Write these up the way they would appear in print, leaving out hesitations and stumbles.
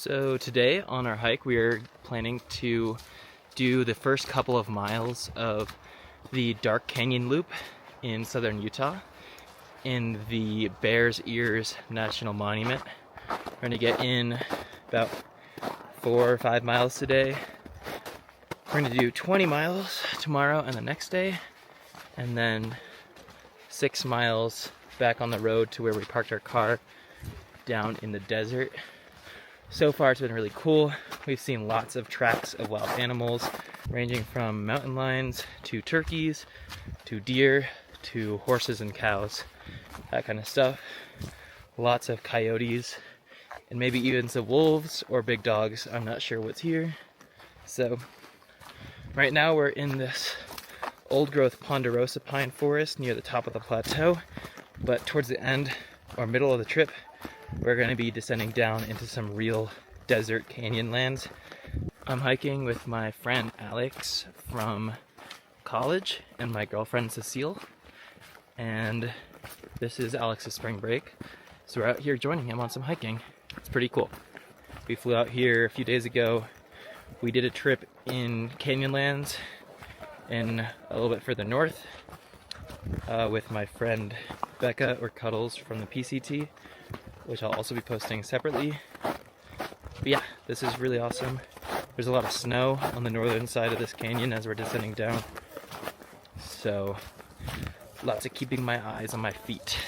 So today on our hike, we are planning to do the first couple of miles of the Dark Canyon Loop in southern Utah in the Bears Ears National Monument. We're going to get in about 4 or 5 miles today. We're going to do 20 miles tomorrow and the next day, and then 6 miles back on the road to where we parked our car down in the desert. So far it's been really cool. We've seen lots of tracks of wild animals, ranging from mountain lions to turkeys to deer to horses and cows, that kind of stuff. Lots of coyotes and maybe even some wolves or big dogs. I'm not sure what's here. So right now we're in this old growth ponderosa pine forest near the top of the plateau, but towards the end or middle of the trip we're going to be descending down into some real desert canyon lands. I'm hiking with my friend Alex from college and my girlfriend Cecile, and this is Alex's spring break, so we're out here joining him on some hiking. It's pretty cool. We flew out here a few days ago. We did a trip in Canyonlands and a little bit further north with my friend Becca, or Cuddles, from the PCT, which I'll also be posting separately. But yeah, this is really awesome. There's a lot of snow on the northern side of this canyon as we're descending down, so lots of keeping my eyes on my feet.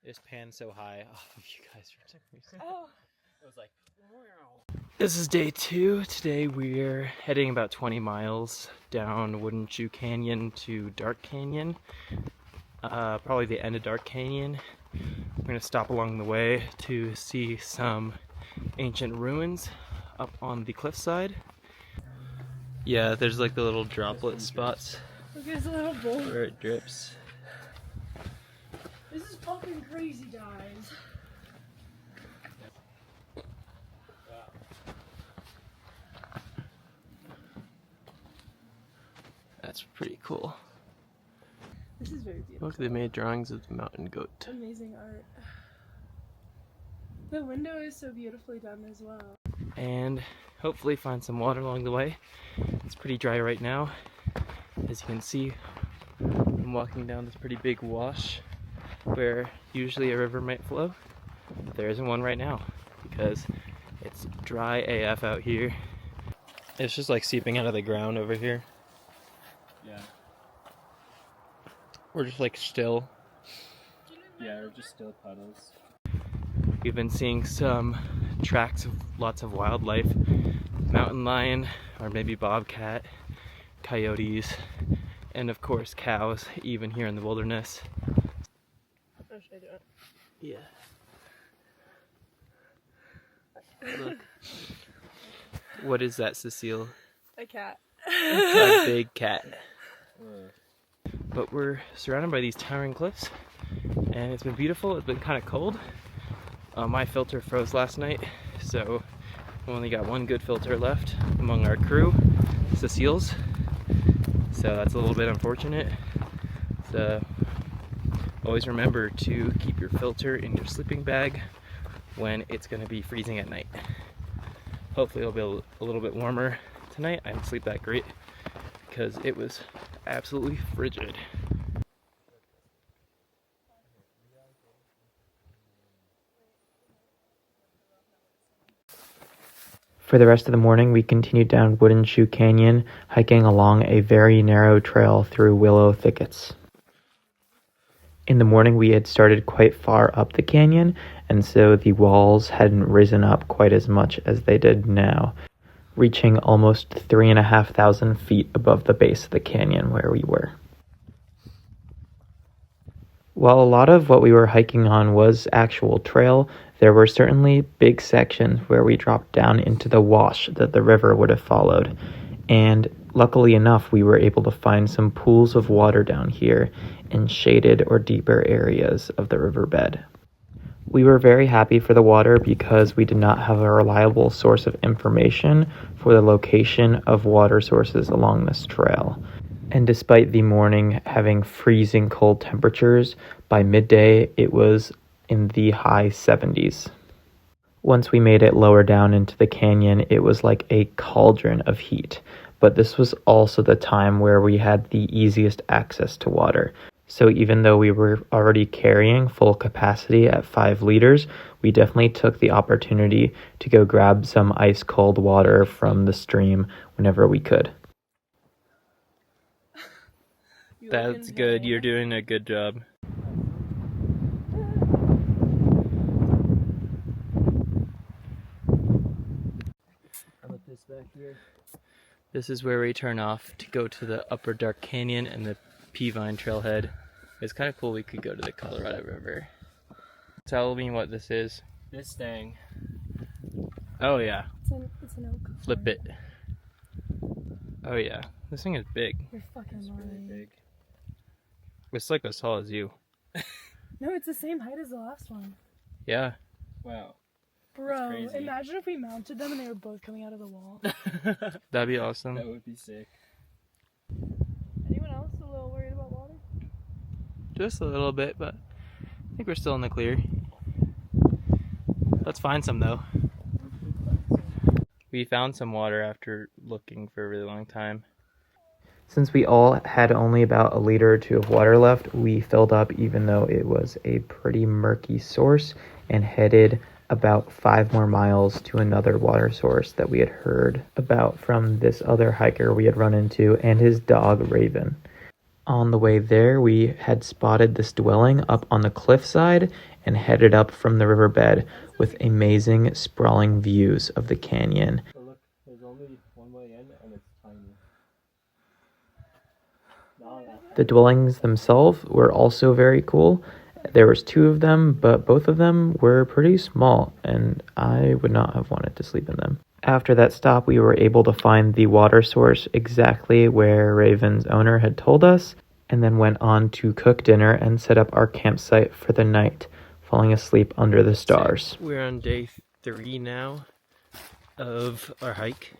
This pan's so high. Oh, you guys are oh. It was like, wow. This is day 2. Today we're heading about 20 miles down Wooden Shoe Canyon to Dark Canyon. Probably the end of Dark Canyon. We're gonna stop along the way to see some ancient ruins up on the cliffside. Yeah, there's like the little droplet spots. Look, there's a little bowl where it drips. This is fucking crazy, guys. That's pretty cool. This is very beautiful. Look, they made drawings of the mountain goat. Amazing art. The window is so beautifully done as well. And hopefully find some water along the way. It's pretty dry right now. As you can see, I'm walking down this pretty big wash where usually a river might flow, but there isn't one right now because it's dry AF out here. It's just like seeping out of the ground over here. Yeah. We're just like still. Yeah, we're just still puddles. We've been seeing some tracks of lots of wildlife. Mountain lion, or maybe bobcat, coyotes, and of course cows, even here in the wilderness. How should I do it? Yeah. Look. What is that, Cecile? A cat. A big cat. But we're surrounded by these towering cliffs, and it's been beautiful. It's been kind of cold. My filter froze last night, so we only got one good filter left among our crew, Cecile's. So that's a little bit unfortunate. So always remember to keep your filter in your sleeping bag when it's going to be freezing at night. Hopefully it'll be a little bit warmer tonight. I didn't sleep that great because it was absolutely frigid. For the rest of the morning, we continued down Wooden Shoe Canyon, hiking along a very narrow trail through willow thickets. In the morning, we had started quite far up the canyon, and so the walls hadn't risen up quite as much as they did now, reaching almost 3,500 feet above the base of the canyon where we were. While a lot of what we were hiking on was actual trail, there were certainly big sections where we dropped down into the wash that the river would have followed, and Luckily enough, we were able to find some pools of water down here in shaded or deeper areas of the riverbed. We were very happy for the water because we did not have a reliable source of information for the location of water sources along this trail. And despite the morning having freezing cold temperatures, by midday it was in the high 70s. Once we made it lower down into the canyon, it was like a cauldron of heat. But this was also the time where we had the easiest access to water. So even though we were already carrying full capacity at 5 liters, we definitely took the opportunity to go grab some ice cold water from the stream whenever we could. That's good. You're doing a good job. How about this back here? This is where we turn off to go to the Upper Dark Canyon and the Peavine Trailhead. It's kind of cool we could go to the Colorado River. Tell me what this is. This thing. Oh yeah. It's an oak. Flip it. Oh yeah. This thing is big. You're fucking It's really lying. big. It's like as tall as you. No, it's the same height as the last one. Yeah. Wow. Bro, crazy. imagine if we mounted them and they were both coming out of the wall. That'd be awesome. That would be sick. Anyone else a little worried about water? Just a little bit, but I think we're still in the clear. Let's find some though. We found some water after looking for a really long time. Since we all had only about 1 liter or 2 of water left, we filled up even though it was a pretty murky source and headed about 5 more miles to another water source that we had heard about from this other hiker we had run into and his dog Raven. On the way there, we had spotted this dwelling up on the cliffside and headed up from the riverbed with amazing sprawling views of the canyon. So look, there's only one way in and it's tiny. The dwellings themselves were also very cool. There was 2 of them, but both of them were pretty small, and I would not have wanted to sleep in them. After that stop, we were able to find the water source exactly where Raven's owner had told us, and then went on to cook dinner and set up our campsite for the night, falling asleep under the stars. We're on day 3 now of our hike.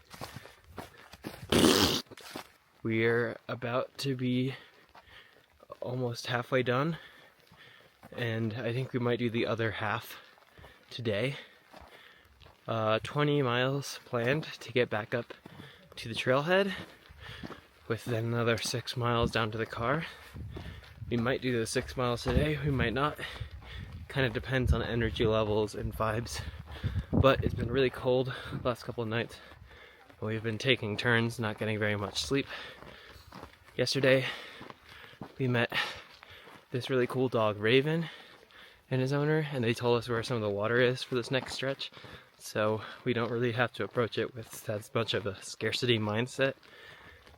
We're about to be almost halfway done, and I think we might do the other half today. 20 miles planned to get back up to the trailhead, with then another 6 miles down to the car. We might do the 6 miles today, we might not. Kind of depends on energy levels and vibes. But it's been really cold the last couple of nights. We've been taking turns, not getting very much sleep. Yesterday, we met this really cool dog, Raven, and his owner, and they told us where some of the water is for this next stretch. So we don't really have to approach it with that much of a scarcity mindset.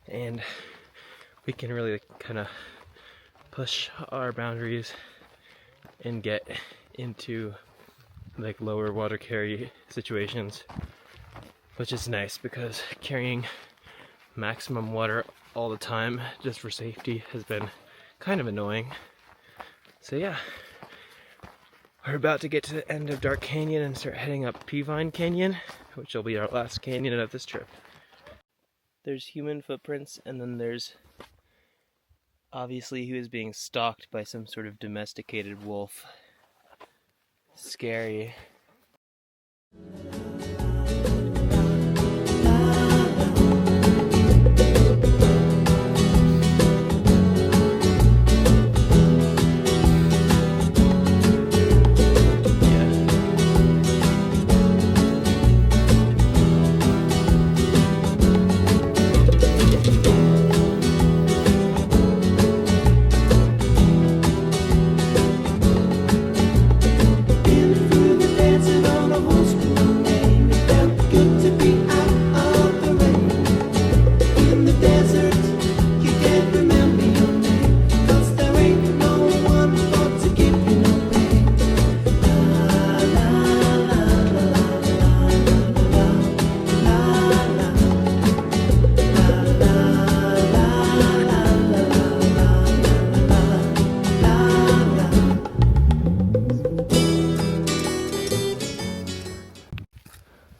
And we can really kind of push our boundaries and get into like lower water carry situations, which is nice because carrying maximum water all the time just for safety has been kind of annoying. So yeah, we're about to get to the end of Dark Canyon and start heading up Peavine Canyon, which will be our last canyon of this trip. There's human footprints, and then there's obviously he was being stalked by some sort of domesticated wolf. Scary. Dancing on a old school day.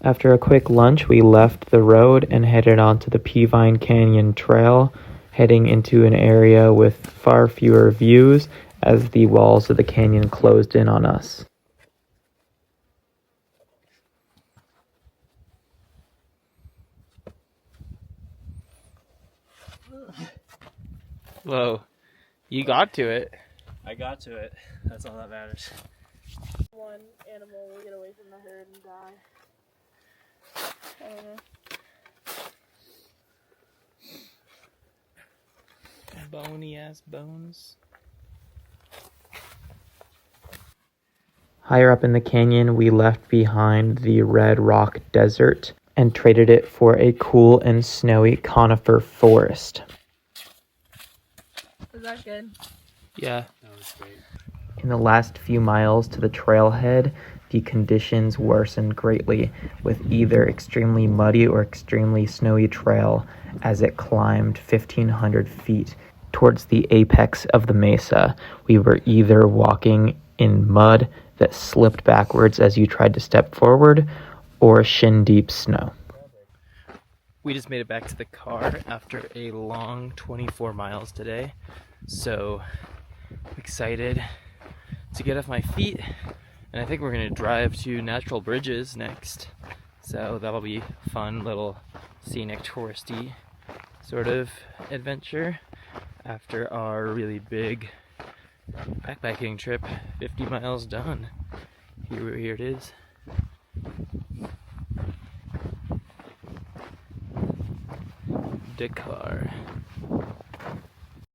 After a quick lunch, we left the road and headed onto the Peavine Canyon Trail, heading into an area with far fewer views as the walls of the canyon closed in on us. Whoa, you got to it. I got to it. That's all that matters. One animal will get away from the herd and die. I don't know. Bony ass bones. Higher up in the canyon, we left behind the Red Rock Desert and traded it for a cool and snowy conifer forest. Is that good? Yeah. That was great. In the last few miles to the trailhead, the conditions worsened greatly, with either extremely muddy or extremely snowy trail as it climbed 1,500 feet towards the apex of the mesa. We were either walking in mud that slipped backwards as you tried to step forward, or shin-deep snow. We just made it back to the car after a long 24 miles today. So excited to get off my feet. And I think we're going to drive to Natural Bridges next. So that'll be fun, little scenic, touristy sort of adventure after our really big backpacking trip. 50 miles done. Here it is. Dakar.